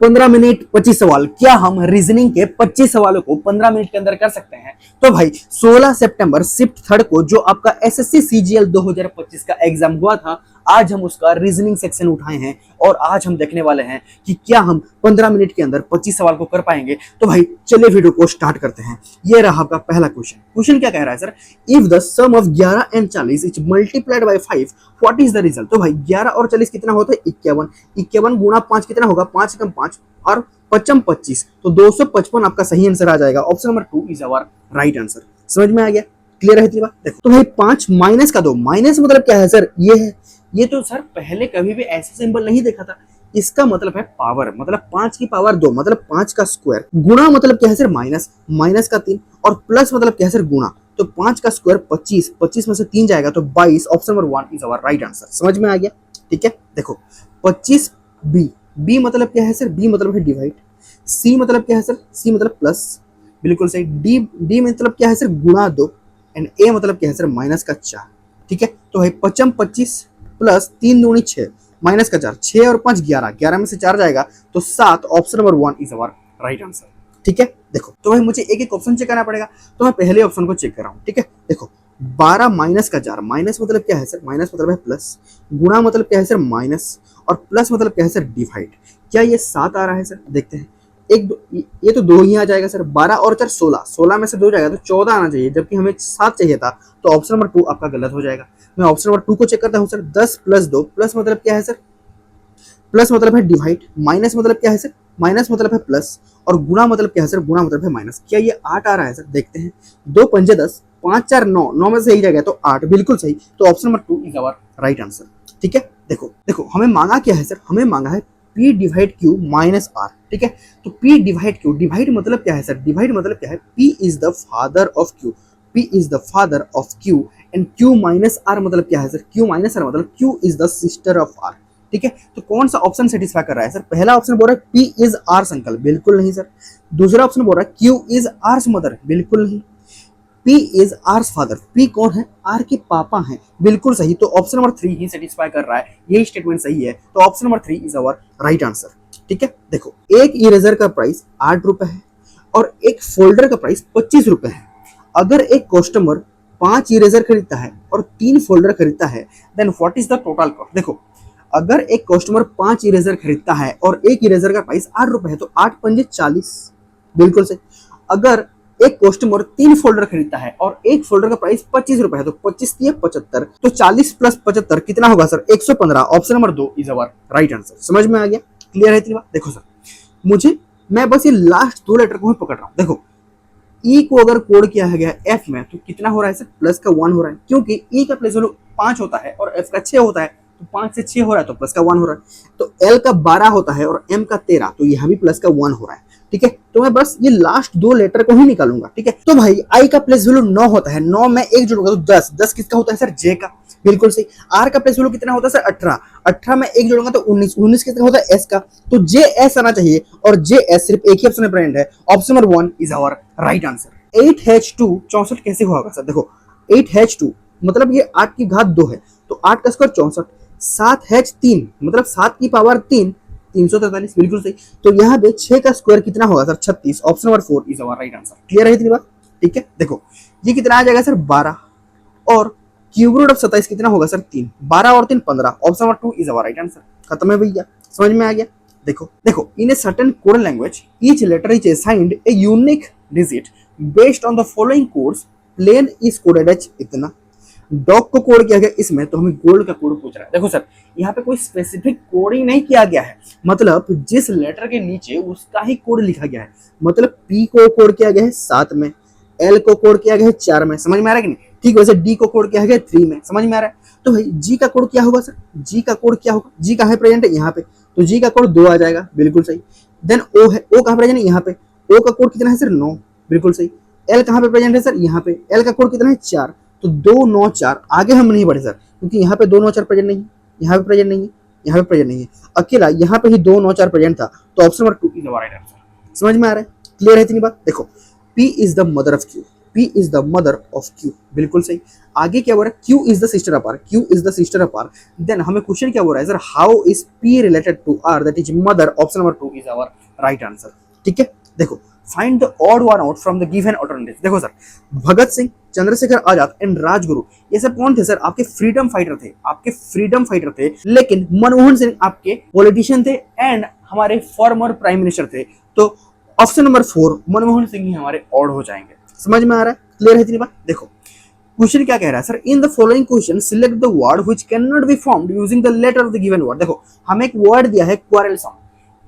15 minute 25 सवाल। क्या हम रीजनिंग के 25 सवालों को 15 मिनट के अंदर कर सकते हैं? तो भाई 16 सितंबर शिफ्ट थर्ड को जो आपका एसएससी सीजीएल 2025 का एग्जाम हुआ था, आज हम उसका रीजनिंग सेक्शन उठाए हैं और आज हम देखने वाले हैं कि क्या हम 15 मिनट के अंदर 25 सवाल को कर पाएंगे। तो भाई चलिए वीडियो को स्टार्ट करते हैं। ये रहा आपका पहला क्वेश्चन। क्वेश्चन क्या कह रहा है sir? If the sum of 11 and 40 is multiplied by 5 what is the result? तो भाई 11 और 40 कितना होता है? 51। 51 गुणा 5 कितना होगा? 5 कम 5 और 55 25, तो 255 आपका सही आंसर आ जाएगा। Option number 2 is our right answer. समझ में आ गया? क्लियर है इतनी बात? देखो तो भाई 5 माइनस का 2, माइनस मतलब क्या है सर? ये है। ये तो सर पहले कभी भी ऐसा सिंबल नहीं देखा था। इसका मतलब है पावर, मतलब 5 की पावर 2 मतलब 5 का स्क्वायर। गुणा मतलब क्या है सर? माइनस, माइनस का 3 और प्लस मतलब क्या है सर? गुणा। तो 5 का स्क्वायर 25, 25 में से 3 जाएगा तो 22। Option number 1 is our right answer. समझ में आ गया? ठीक है, देखो 25 बी, बी मतलब क्या है सर? बी मतलब है डिवाइड। सी मतलब क्या है सर? सी मतलब प्लस, बिल्कुल सही। डी, डी मतलब क्या है सर? गुणा 2 एंड ए मतलब क्या है सर? माइनस का 4। ठीक है, तो भाई 55 25 प्लस 3 दूनी 6 माइनस का 4, 6 और 5 11, 11 में से 4 जाएगा तो 7। Option number 1 is our right answer. ठीक है, देखो तो भाई मुझे एक एक ऑप्शन चेक करना पड़ेगा, तो मैं पहले ऑप्शन को चेक कर रहा हूँ। ठीक है, देखो 12 माइनस का 4, माइनस मतलब क्या है सर? माइनस मतलब है प्लस, गुणा मतलब क्या है सर? माइनस, और प्लस मतलब क्या है सर? डिवाइड। क्या ये 7 आ रहा है सर? देखते हैं। एक दो, ये तो 2 ही आ जाएगा सर। 12 और 4 16, 16 में से 2 जाएगा तो 14 आना चाहिए, जबकि हमें 7 चाहिए था। तो ऑप्शन नंबर 2 आपका गलत हो जाएगा। मैं ऑप्शन नंबर 2 को चेक करता हूँ सर। 10 प्लस 2, प्लस मतलब क्या है सर? प्लस मतलब है डिवाइड, माइनस मतलब क्या है सर? माइनस मतलब है प्लस, और गुणा मतलब क्या है सर? गुणा मतलब है माइनस। क्या ये 8 आ रहा है सर? देखते हैं। 2 पंजे 10, 5 4 9, 9 में से सही जाएगा तो 8, बिल्कुल सही। तो option number 2 is our right answer. ठीक है, देखो देखो हमें मांगा क्या है सर? हमें मांगा है P divide Q minus R। ठीक है, तो P डिवाइड Q, डिवाइड मतलब क्या है सर? डिवाइड मतलब क्या है? P is the father of Q, P is the father of Q and Q minus R मतलब क्या है सर? Q माइनस R मतलब Q is the sister of R। ठीक है, तो कौन सा ऑप्शन सेटिस्फाई कर रहा है सर? पहला ऑप्शन बोल रहा है P इज आर्स अंकल, बिल्कुल नहीं सर। दूसरा ऑप्शन बोल रहा है Q इज आर्स मदर, बिल्कुल नहीं। P is hours father, P कौन है? R के पापा हैं, बिल्कुल सही। तो ऑप्शन नंबर 3 ही सेटिस्फाई कर रहा है, यही स्टेटमेंट सही है। तो option number 3 is our right answer. ठीक है, देखो एक इरेजर का प्राइस 8 रुपए है और एक फोल्डर का प्राइस 25 रुपए है। अगर एक कस्टमर 5 इरेजर खरीदता है और 3 फोल्डर खरीदता है, then what is the total cost? देखो अगर एक कस्टमर 5 इरेजर खरीदता है और एक इरेजर का प्राइस 8 रुपए है तो 8 पंजे 40, बिल्कुल सही। अगर एक कस्टमर 3 फोल्डर खरीदता है और एक फोल्डर का प्राइस 25 रुपए है तो 25 3 75, तो 40 प्लस 75 कितना होगा sir? 115। Option number 2 is our right answer. समझ में आ गया? क्लियर है इतनी बात? देखो सर मुझे, मैं बस ये लास्ट 2 लेटर को ही पकड़ रहा हूँ। देखो ई को अगर कोड किया गया एफ में तो कितना हो रहा है सर? प्लस का 1 हो रहा है, क्योंकि ई का प्लेस वैल्यू 5 होता है और एफ का 6 होता है, तो 5 से 6 हो रहा है तो प्लस का 1 हो रहा है। तो एल का 12 होता है और एम का 13, तो यहाँ भी प्लस का 1 हो रहा है। ठीक है, तो मैं बस ये लास्ट 2 लेटर को ही निकालूंगा। ठीक है, तो भाई आई का प्लेस वैल्यू 9 होता है, 9 में 1 जोड़ूंगा तो 10, 10 किसका होता है सर? जे का, बिल्कुल सही। आर का प्लेस वैल्यू कितना होता है सर? 18, 18 में 1 जोड़ूंगा तो 19, 19 कितना होता है? एस का, तो जे एस आना चाहिए और जे एस सिर्फ एक ही ऑप्शन में प्रेजेंट है। Option number 1 is our right answer. 8H2 64 कैसे होगा सर? देखो 8H2 मतलब ये 8 की घात 2 है, तो 8 का स्क्वायर 64, 7H3 मतलब 7 की पावर 3, 343, बिल्कुल सही। तो यहाँ पे 6 का स्क्वायर कितना होगा sir? 36। Option number 4 is our right answer. Clear है इतनी बात? ठीक है, देखो ये कितना आ जाएगा सर? 12 और क्यूब रूट ऑफ 27 कितना होगा सर? 3, 12 और 3 15। Option number 2 is our right answer. खत्म है भैया, समझ में आ गया? देखो देखो in a certain code language each letter is assigned a unique digit based on the following codes. Plane is coded as इतना। डॉग को कोड किया गया इसमें, तो हमें गोल्ड का कोड पूछ रहा है। देखो सर यहाँ पे कोई स्पेसिफिक कोडिंग नहीं किया गया है, मतलब जिस लेटर के नीचे उसका ही कोड लिखा गया है। मतलब पी को कोड किया गया है 7 में, एल को कोड किया गया है 4 में, समझ में आ रहा है कि नहीं? ठीक, वैसे डी को कोड किया गया 3 में, समझ में आ रहा है? तो भाई जी का कोड क्या होगा सर? जी का कोड क्या होगा? जी कहाँ है प्रेजेंट है? यहाँ पे, तो जी का कोड 2 आ जाएगा, बिल्कुल सही। देन ओ है, ओ कहाँ प्रेजेंट है? यहाँ पे, ओ का कोड कितना है सर? 9, बिल्कुल सही। एल कहाँ पे प्रेजेंट है सर? यहाँ पे, एल का कोड कितना है? 4, तो 2 9 4। आगे हम नहीं बढ़े सर, क्योंकि यहाँ पे 2 9 4 प्रेजेंट नहीं है, यहाँ पे प्रेजेंट नहीं है, यहाँ पे प्रेजेंट नहीं है, अकेला यहाँ पे ही 2 9 4 प्रेजेंट था। तो option number 2 is our right answer. समझ में आ रहा है? क्लियर है इतनी बात? देखो P is the mother of Q, P is the mother of Q, बिल्कुल सही। आगे क्या बोल रहा है, Q is the sister of R, Q is the sister of R। Then हमें क्वेश्चन क्या बोल रहा है sir, how is P related to R, that is mother, option number 2 is our right answer. ठीक है, देखो find the odd one out from the given alternative. देखो sir, Bhagat Singh, Chandrashekhar Azad and Rajguru, ये सब कौन थे सर, आपके फ्रीडम फाइटर थे, आपके फ्रीडम फाइटर थे। लेकिन मनमोहन सिंह आपके पॉलिटिशियन थे एंड हमारे फॉर्मर प्राइम मिनिस्टर थे। तो ऑप्शन नंबर 4 मनमोहन सिंह ही हमारे ऑड हो जाएंगे। समझ में आ रहा है, क्लियर है इतनी बात। देखो क्वेश्चन क्या कह रहा है sir, in the following question select the word which can not be formed using the letter of the given word. देखो हमें एक वर्ड दिया है क्वारलसम,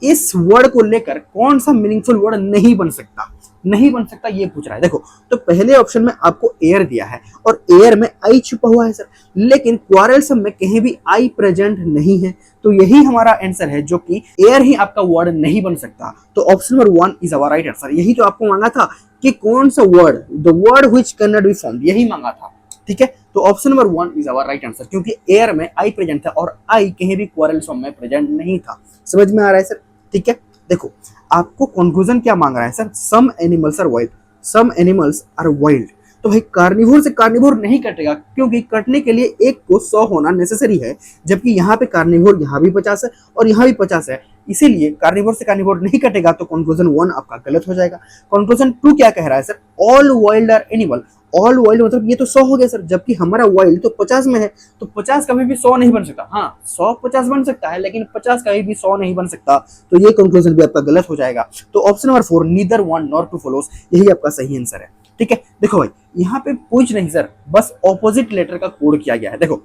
इस वर्ड को लेकर कौन सा मीनिंगफुल वर्ड नहीं बन सकता, नहीं बन सकता ये पूछ रहा है। देखो तो पहले ऑप्शन में आपको एयर दिया है और एयर में आई छुपा हुआ है सर, लेकिन क्वारलसम में कहीं भी आई प्रेजेंट नहीं है, तो यही हमारा आंसर है, जो कि एयर ही आपका वर्ड नहीं बन सकता। तो option number 1 is our right answer. यही तो आपको मांगा था कि कौन सा word, the word which can not be formed, यही मांगा था। ठीक है, तो option number 1 is our right answer, क्योंकि एयर में आई प्रेजेंट था और आई कहीं भी क्वारलसम में प्रेजेंट नहीं था। समझ में आ रहा है सर। ठीक है, देखो आपको कंक्लूजन क्या मांग रहा है sir, some animals are wild, some animals are wild. तो भाई कार्निवोर से कार्निवोर नहीं कटेगा, क्योंकि कटने के लिए एक को 100 होना नेसेसरी है, जबकि यहाँ पे कार्निवोर यहाँ भी 50 है और यहाँ भी 50 है, इसीलिए कार्निवोर से कार्निवोर नहीं कटेगा। तो कंक्लूजन 1 आपका गलत हो जाएगा। कंक्लूजन 2 क्या कह रहा है sir, all wild are animal. All wild मतलब ये तो 100 हो गया सर, जबकि हमारा वाइल्ड तो 50 में है, तो 50 कभी भी 100 नहीं बन सकता। हाँ 100 50 बन सकता है, लेकिन 50 कभी भी 100 नहीं बन सकता। तो ये कंक्लूजन भी आपका गलत हो जाएगा। तो option number 4 neither 1 nor 2 follows, यही आपका सही आंसर है। ठीक है, देखो भाई यहाँ पे कुछ नहीं सर, बस ऑपोजिट लेटर का कोड किया गया है। देखो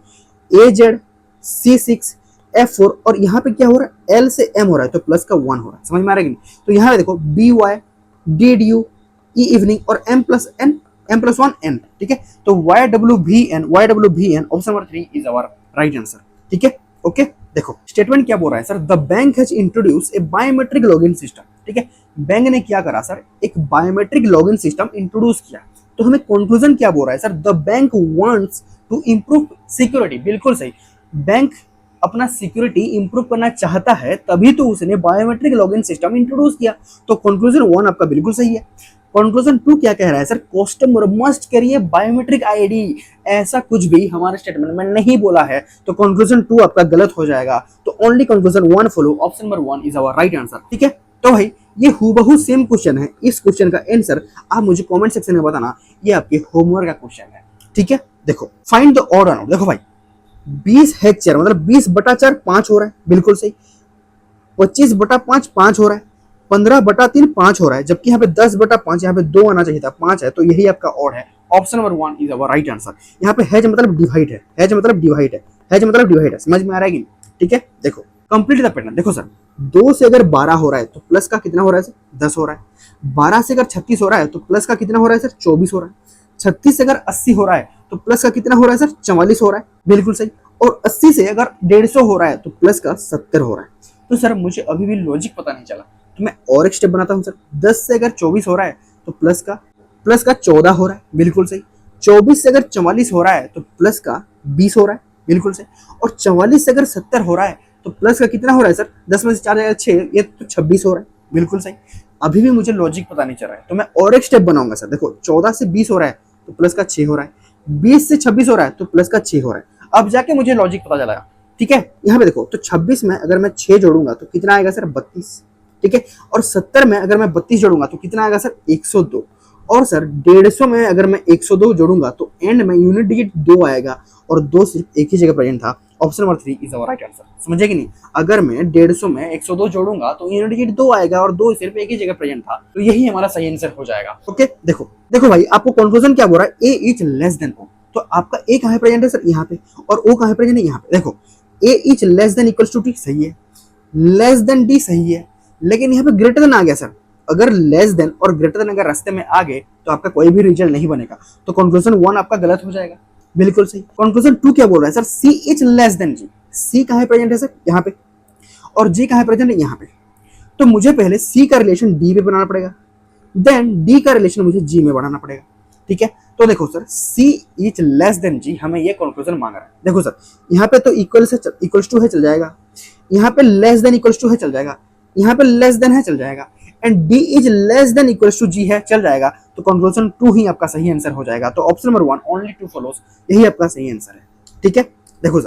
AZ C6 F4 और यहाँ पे क्या हो रहा है, L से M हो रहा है, तो प्लस का 1 हो रहा है। समझ में आ रहा है कि नहीं। तो यहाँ पे देखो BY DDU E इवनिंग और M+1 N। ठीक है, तो YWVN option number 3 is our right answer. ठीक है, ओके। देखो स्टेटमेंट क्या बोल रहा है sir, the bank has introduce a biometric login system. ठीक है, बैंक ने क्या करा सर, एक बायोमेट्रिक लॉगिन सिस्टम इंट्रोड्यूस किया। तो हमें कंक्लूजन क्या बोल रहा है sir, the bank wants to improve security. बिल्कुल सही, बैंक अपना सिक्योरिटी इंप्रूव करना चाहता है, तभी तो उसने बायोमेट्रिक लॉगिन सिस्टम इंट्रोड्यूस किया। तो कंक्लूजन 1 आपका बिल्कुल सही है। कंक्लूजन 2 क्या कह रहा है सर, कस्टमर मस्ट करिए बायोमेट्रिक आईडी, ऐसा कुछ भी हमारे स्टेटमेंट में नहीं बोला है। तो कंक्लूजन 2 आपका गलत हो जाएगा। तो only conclusion 1 follow, option number 1 is our right answer. ठीक है, तो भाई ये हूबहू सेम क्वेश्चन है। इस क्वेश्चन का आंसर आप मुझे कमेंट सेक्शन में बताना, ये आपके होमवर्क का क्वेश्चन है। ठीक है, देखो फाइंड द ऑड आउट। देखो भाई 20 हेक्टेयर मतलब 20/4 5 हो रहा है, बिल्कुल सही। 25/5 5 हो रहा है, 15/3 5 हो रहा है, जबकि यहाँ पे 10/5, यहाँ पे 2 आना चाहिए था, 5 है, तो यही आपका ऑड है। Option number 1 is our right answer. यहाँ पे हैज मतलब डिवाइड है, हैज मतलब डिवाइड है, हैज मतलब डिवाइड है। समझ में आ रहा है कि? ठीक है, देखो कंप्लीट द पैटर्न। देखो सर 2 से अगर 12 हो रहा है तो प्लस का कितना हो रहा है सर, 10 हो रहा है। 12 से अगर 36 हो रहा है तो प्लस का कितना हो रहा है सर, 24 हो रहा है। 36 से अगर 80 हो रहा है तो प्लस का कितना हो रहा है सर, 44 हो रहा है, बिल्कुल सही। और 80 से अगर 150 हो रहा है तो प्लस का 70 हो रहा है। तो सर मुझे अभी भी लॉजिक पता नहीं चला, तो मैं और एक स्टेप बनाता हूं सर। 10 से अगर 24 हो रहा है तो प्लस का 14 हो रहा है, बिल्कुल सही। 24 से अगर 44 हो रहा है तो प्लस का 20 हो रहा है, बिल्कुल सही। और 44 से अगर 70 हो रहा है तो प्लस का कितना हो रहा है सर, 10 में से 4 जाएगा 6, ये तो 26 हो रहा है, बिल्कुल सही। अभी भी मुझे लॉजिक पता नहीं चल रहा है, तो मैं और एक स्टेप बनाऊंगा सर। देखो 14 से 20 हो रहा है तो प्लस का 6 हो रहा है, 20 से 26 हो रहा है तो प्लस का 6 हो रहा है। अब जाके मुझे लॉजिक पता चला। ठीक है, यहाँ पे देखो तो 26 में अगर मैं 6 जोड़ूंगा तो कितना आएगा सर, 32। ठीक है, और 70 में अगर मैं 32 जोड़ूंगा तो कितना आएगा सर, 102। और सर 150 में अगर मैं 102 जोड़ूंगा तो एंड में यूनिट डिजिट 2 आएगा, और 2 सिर्फ एक ही जगह प्रेजेंट था। Option number 3 is our right answer. समझे कि नहीं? अगर मैं 150 में 102 जोड़ूंगा तो यूनिट डिजिट 2 आएगा और 2 सिर्फ एक ही जगह प्रेजेंट था, तो यही हमारा सही आंसर हो जाएगा। ओके, देखो भाई आपको कंक्लूजन क्या बोल रहा है, ए इज लेस देन ओ। तो आपका ए कहाँ प्रेजेंट है सर, यहाँ पे, और ओ कहाँ प्रेजेंट है, यहाँ पे। देखो A is less than equals to T, सही है। लेस देन डी, सही है, लेकिन यहाँ पे ग्रेटर देन आ गया सर। अगर लेस देन और ग्रेटर देन अगर रास्ते में आ गए तो आपका कोई भी रिजल्ट नहीं बनेगा, तो कंक्लूजन 1 आपका गलत हो जाएगा, बिल्कुल सही। कंक्लूजन 2 क्या बोल रहा है sir, C is less than G. C कहाँ प्रेजेंट है सर, यहाँ पे, और जी कहाँ प्रेजेंट है, यहाँ पे। तो मुझे पहले सी का रिलेशन डी पे बनाना पड़ेगा, देन डी का रिलेशन मुझे जी में बनाना पड़ेगा। ठीक है, तो देखो sir C is less than G, हमें ये कंक्लूजन मांग रहा है। देखो सर यहाँ पे तो इक्वल्स टू है, चल जाएगा। यहाँ पे लेस देन इक्वल्स टू है, चल जाएगा। यहाँ पे लेस देन है, चल जाएगा। And D is less than equal to G है, चल जाएगा, तो कंक्लूजन 2 ही आपका सही आंसर हो जाएगा। तो ऑप्शन नंबर 1 ओनली 2 फॉलोस, यही आपका सही आंसर है। ठीक है, देखो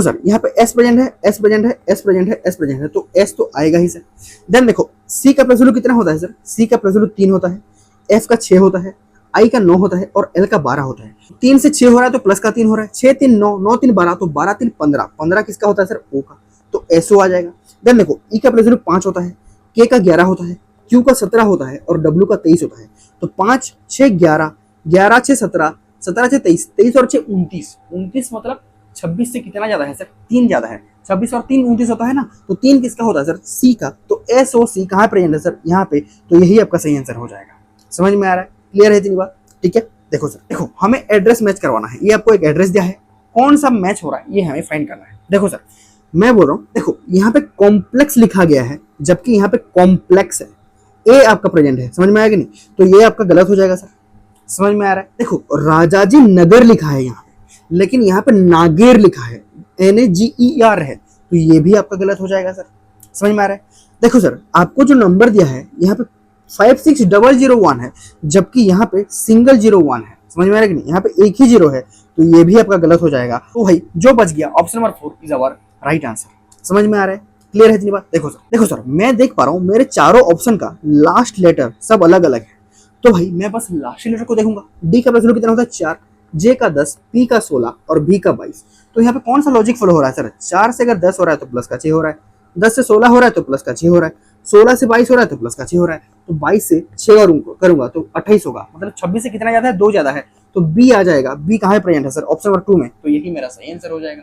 सर यहाँ पे एस प्रेजेंट है, एस प्रेजेंट है, एस प्रेजेंट है, एस प्रेजेंट है, तो एस तो आएगा ही सर। देन देखो सी का प्लस वैल्यू कितना होता है सर, सी का प्लस वैल्यू 3 होता है, एफ का 6 होता है, आई का 9 होता है और एल का 12 होता है। 3 से 6 हो रहा है तो प्लस का 3 हो रहा है, 6 3 9, 9 3 12, तो 12 3 15, 15 किसका होता है सर, ओ का, तो एसओ आ जाएगा। देन देखो ई का प्लस वैल्यू 5 होता है, के का 11 होता है, क्यू का 17 होता है और डब्ल्यू का 23 होता है। तो 5 6 11, 11 6 17, 17 6 23, 23 और 6 29, 29 मतलब 26 से कितना ज्यादा है सर, 3 ज्यादा है, 26 और 3 29 होता है ना, तो 3 किसका होता है सर, सी का, तो एस ओ सी कहाँ प्रेजेंट है सर, यहाँ पे, तो यही आपका सही आंसर हो जाएगा। समझ में आ रहा है, क्लियर है इतनी बात? ठीक है, देखो सर, देखो हमें एड्रेस मैच करवाना है, ये आपको एक एड्रेस दिया है, कौन सा मैच हो रहा है ये हमें फाइंड करना है। देखो सर मैं बोल रहा हूँ, देखो यहाँ पे कॉम्प्लेक्स लिखा गया है जबकि यहाँ पे कॉम्प्लेक्स है, ए आपका प्रेजेंट है, समझ में आएगा नहीं, तो ये आपका गलत हो जाएगा सर। समझ में आ रहा है? देखो राजाजी नगर लिखा है यहाँ पे, लेकिन यहाँ पे नागेर लिखा है, NAGER है, तो ये भी आपका गलत हो जाएगा सर। समझ में आ रहा है? देखो सर आपको जो नंबर दिया है यहाँ पे 56001 है, जबकि यहाँ पे सिंगल 01 है, समझ में आ रहा है कि नहीं, यहाँ पे एक ही जीरो है, तो ये भी आपका गलत हो जाएगा। तो भाई जो बच गया option number 4 is our right answer. समझ में आ रहा है, क्लियर है इतनी बात? देखो सर मैं देख पा रहा हूँ मेरे चारों ऑप्शन का लास्ट लेटर सब अलग अलग है, तो भाई मैं बस लास्ट लेटर को देखूंगा। डी का प्लस कितना होता है 4, जे का 10, पी का 16 और बी का 22, तो यहाँ पे कौन सा लॉजिक फॉलो हो रहा है सर, 4 से अगर 10 हो रहा है तो प्लस का 6 हो रहा है, 10 से 16 हो रहा है तो प्लस का 6 हो रहा है, 16 से 22 हो रहा है तो प्लस का 6 हो रहा है, तो 22 से 6 करूंगा तो 28 होगा, मतलब 26 से कितना ज्यादा है, 2 ज्यादा है, तो बी आ जाएगा। बी कहाँ प्रेजेंट है सर, ऑप्शन नंबर 2 में, तो यही मेरा सही आंसर हो जाएगा।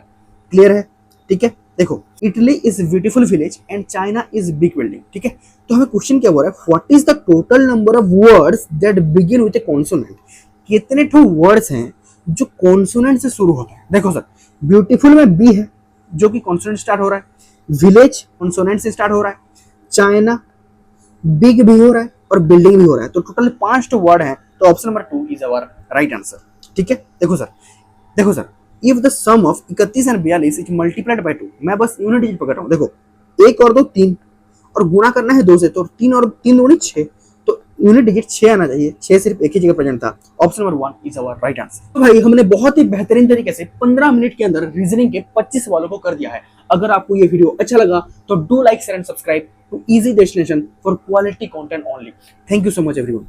क्लियर है? ठीक है, देखो Italy is beautiful village and China is big building. ठीक है, तो हमें क्वेश्चन क्या बोल रहा है, what is the total number of words that begin with A consonant. कितने ठो वर्ड्स हैं जो कॉन्सोनेंट से शुरू होते हैं। देखो सर ब्यूटीफुल में बी है जो कि कॉन्सोनेंट स्टार्ट हो रहा है, विलेज कॉन्सोनेंट से स्टार्ट हो रहा है, चाइना बिग भी हो रहा है और बिल्डिंग भी हो रहा है, तो टोटल 5 वर्ड है, तो option number 2 is our right answer. ठीक है, देखो sir if the sum of 31 and 42 is multiplied by 2, मैं बस यूनिट डिजिट पकड़ रहा हूँ। देखो 1 और 2 3 और गुणा करना है 2 से, तो 3 और 3 दूनी 6, तो यूनिट डिजिट 6 आना चाहिए, 6 सिर्फ एक ही जगह प्रेजेंट था, option number 1 is our right answer. तो भाई हमने बहुत ही बेहतरीन तरीके से 15 मिनट के अंदर रीजनिंग के 25 सवालों को कर दिया है। अगर आपको ये वीडियो अच्छा लगा तो do like share and subscribe to Easy Destination for quality content only. Thank you so much everyone.